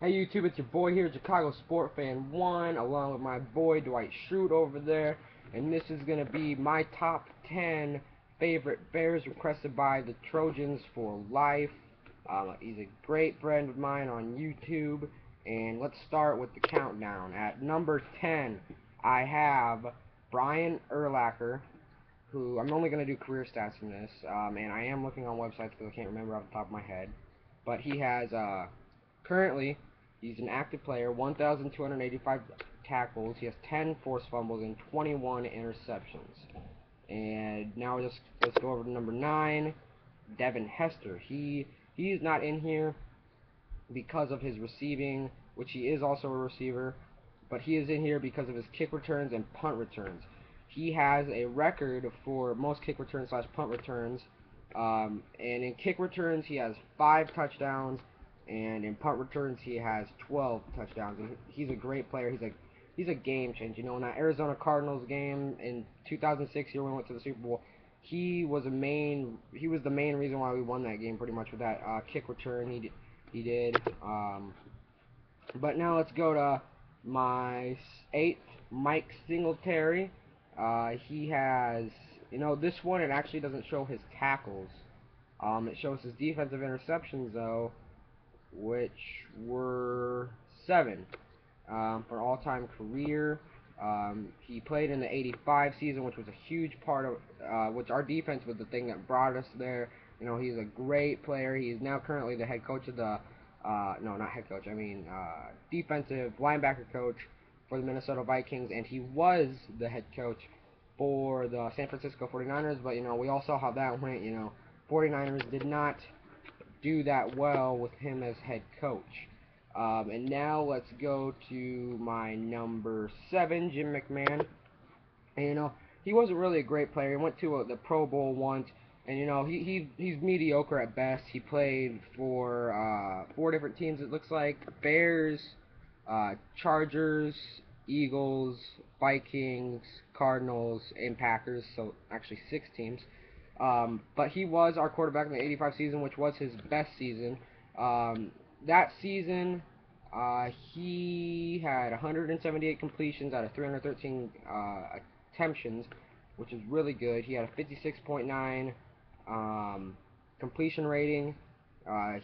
Hey YouTube, it's your boy here, Chicago Sport Fan 1, along with my boy Dwight Schrute over there, and this is going to be my top 10 favorite Bears requested by the Trojans for life. He's a great friend of mine on YouTube, and let's start with the countdown. At number 10, I have Brian Urlacher, who I'm only going to do career stats in this, and I am looking on websites because I can't remember off the top of my head, but he has currently, he's an active player, 1,285 tackles. He has 10 forced fumbles and 21 interceptions. And now let's go over to number 9, Devin Hester. He's not in here because of his receiving, which he is also a receiver, but he is in here because of his kick returns and punt returns. He has a record for most kick returns slash punt returns, and in kick returns he has 5 touchdowns, and in punt returns he has 12 touchdowns. And he's a great player. He's a game changer. You know, in that Arizona Cardinals game in 2006, year when we went to the Super Bowl, he was the main reason why we won that game pretty much with that kick return he did. But now let's go to my 8th, Mike Singletary. He has, this one it actually doesn't show his tackles. It shows his defensive interceptions though, which were 7 for all-time career. He played in the '85 season, which was a huge part of which our defense was the thing that brought us there. He's a great player. He is now currently the head coach of the no, not head coach. I mean defensive linebacker coach for the Minnesota Vikings, and he was the head coach for the San Francisco 49ers. But we all saw how that went. 49ers did not do that well with him as head coach. And now let's go to my number 7, Jim McMahon. And he wasn't really a great player. He went to the Pro Bowl once, and he's mediocre at best. He played for 4 different teams. It looks like Bears, Chargers, Eagles, Vikings, Cardinals, and Packers. So actually 6 teams. But he was our quarterback in the '85 season, which was his best season. That season, he had 178 completions out of 313 attemptions, which is really good. He had a 56.9 completion rating.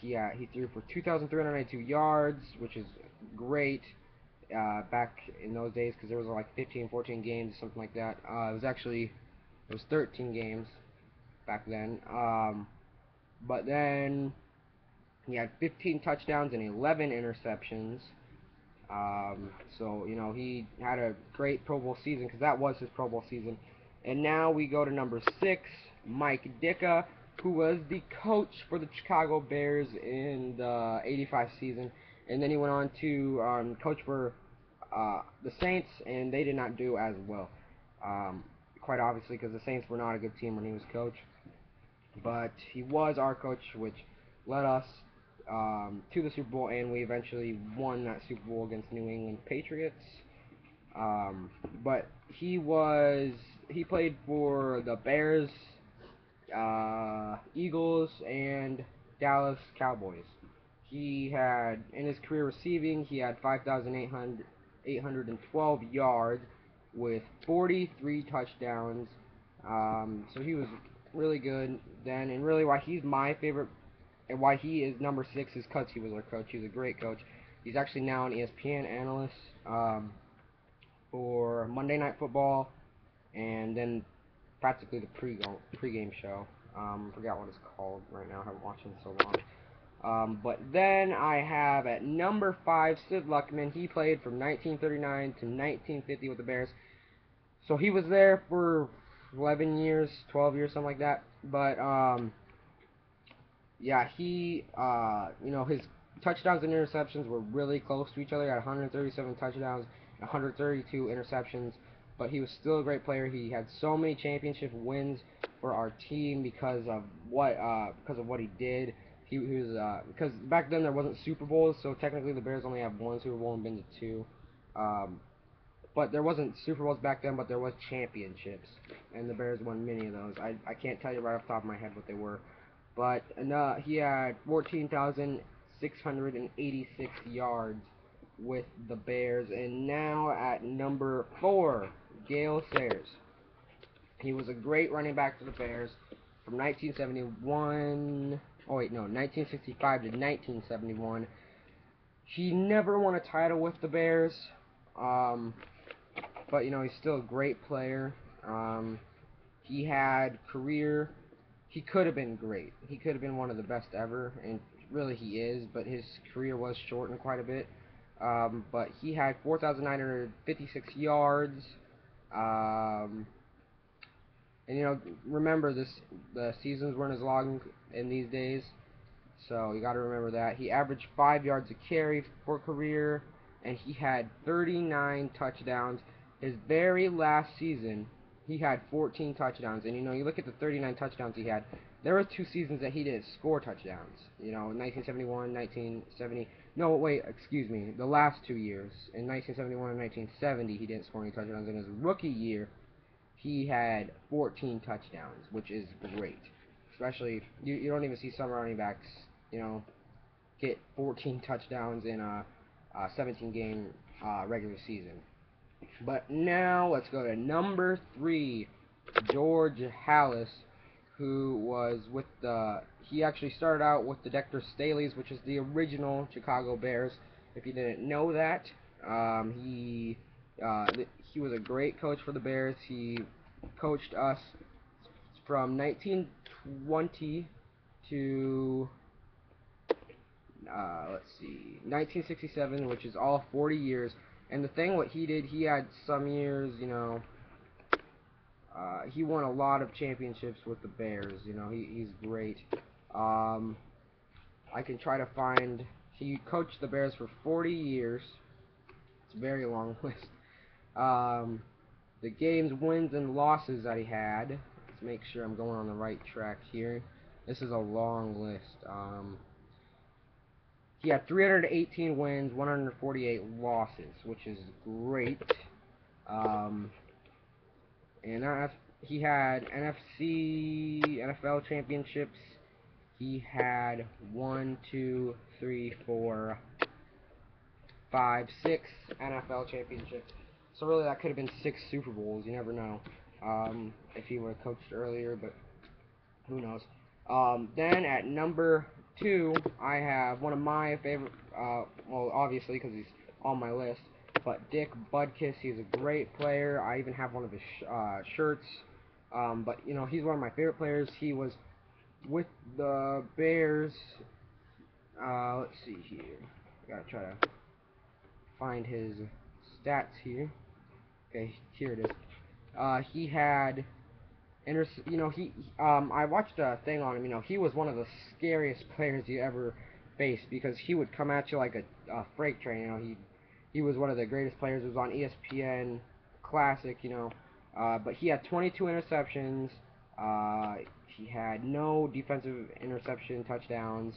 He threw for 2,392 yards, which is great back in those days because there was like 15, 14 games, something like that. It was 13 games back then. But then he had 15 touchdowns and 11 interceptions. So he had a great Pro Bowl season because that was his Pro Bowl season. And now we go to number 6, Mike Ditka, who was the coach for the Chicago Bears in the '85 season, and then he went on to coach for the Saints, and they did not do as well. Quite obviously, because the Saints were not a good team when he was coach. But he was our coach, which led us to the Super Bowl, and we eventually won that Super Bowl against New England Patriots. But he played for the Bears, Eagles, and Dallas Cowboys. He had, in his career receiving, he had 5,812 yards with 43 touchdowns. So he was really good then, and really why he's my favorite and why he is number 6 is because he was our coach. He's a great coach. He's actually now an ESPN analyst for Monday Night Football, and then practically the pregame show. Forgot what it's called right now. I haven't watched it in so long. But then I have at number 5 Sid Luckman. He played from 1939 to 1950 with the Bears. So he was there for 11 years, 12 years, something like that. But yeah, his touchdowns and interceptions were really close to each other. He had 137 touchdowns, 132 interceptions, but he was still a great player. He had so many championship wins for our team because of what he did. He was because back then there wasn't Super Bowls, so technically the Bears only have 1 Super Bowl and been to 2. But there wasn't Super Bowls back then, but there was championships, and the Bears won many of those. I can't tell you right off the top of my head what they were, but he had 14,000 686 yards with the Bears. And now at number 4, Gale Sayers. He was a great running back for the Bears from 1965 to 1971. He never won a title with the Bears, but he's still a great player. He had career. He could have been great. He could have been one of the best ever, and really he is. But his career was shortened quite a bit. But he had 4,956 yards. And remember the seasons weren't as long in these days, so you got to remember that. He averaged 5 yards a carry for career, and he had 39 touchdowns. His very last season, he had 14 touchdowns. And you look at the 39 touchdowns he had. There were 2 seasons that he didn't score touchdowns. 1971, 1970. No, wait, excuse me. The last 2 years, in 1971 and 1970, he didn't score any touchdowns. In his rookie year, he had 14 touchdowns, which is great. Especially, you don't even see some running backs, get 14 touchdowns in a 17-game regular season. But now, let's go to number 3, George Halas, who was with he actually started out with the Dexter Staleys, which is the original Chicago Bears. If you didn't know that, he was a great coach for the Bears. He coached us from 1920 to 1967, which is all 40 years. And the thing what he did, he had some years, he won a lot of championships with the Bears. He's great. I can try to find. He coached the Bears for 40 years. It's a very long list. The games, wins, and losses that he had. Let's make sure I'm going on the right track here. This is a long list. He had 318 wins, 148 losses, which is great. And he had NFL championships. He had 1, 2, 3, 4, 5, 6 NFL championships. So really, that could have been 6 Super Bowls. You never know if he would have coached earlier, but who knows. Then at number 2, I have one of my favorite. Well, obviously because he's on my list, but Dick Butkus. He's a great player. I even have one of his shirts. But he's one of my favorite players. He was with the Bears. Let's see here. I gotta try to find his stats here. Okay, here it is. He had, I watched a thing on him. He was one of the scariest players you ever faced because he would come at you like a freight train. He was one of the greatest players. It was on ESPN Classic. But he had 22 interceptions. He had no defensive interception touchdowns,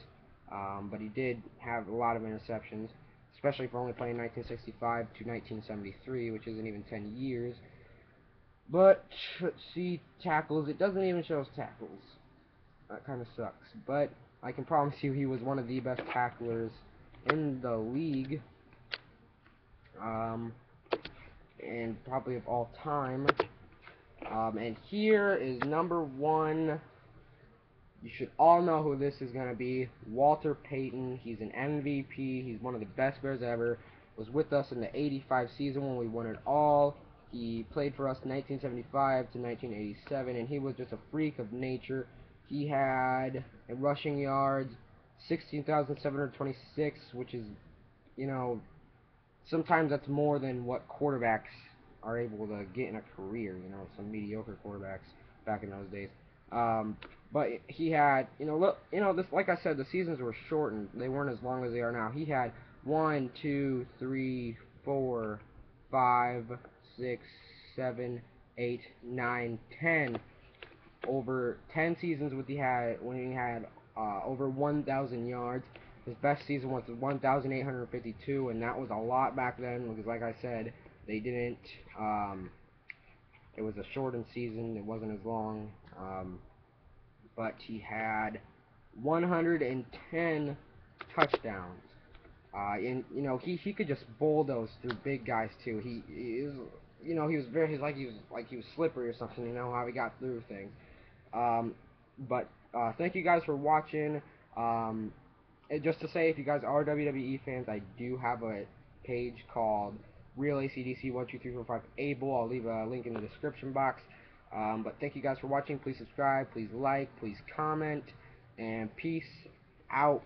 but he did have a lot of interceptions, especially for only playing 1965 to 1973, which isn't even 10 years. But, let's see, tackles. It doesn't even show us tackles. That kind of sucks. But I can promise you he was one of the best tacklers in the league. And probably of all time. And here is number 1. You should all know who this is going to be. Walter Payton. He's an MVP. He's one of the best Bears ever. Was with us in the 85 season when we won it all. He played for us 1975 to 1987, and he was just a freak of nature. He had in rushing yards 16,726, which is, sometimes that's more than what quarterbacks are able to get in a career. Some mediocre quarterbacks back in those days. But he had, this, like I said, the seasons were shortened. They weren't as long as they are now. He had 1, 2, 3, 4, 5, 6, 7, 8, 9, 10. Over 10 seasons when he had over 1,000 yards. His best season was 1,852, and that was a lot back then because, like I said, they didn't. It was a shortened season. It wasn't as long. But he had 110 touchdowns. And you know, he could just bulldoze through big guys too. He is, you know, he was like he was slippery or something. You know how he got through things. But thank you guys for watching. And just to say, if you guys are WWE fans, I do have a page called Real ACDC 12345 Able. I'll leave a link in the description box. But thank you guys for watching. Please subscribe, please like, please comment, and peace out.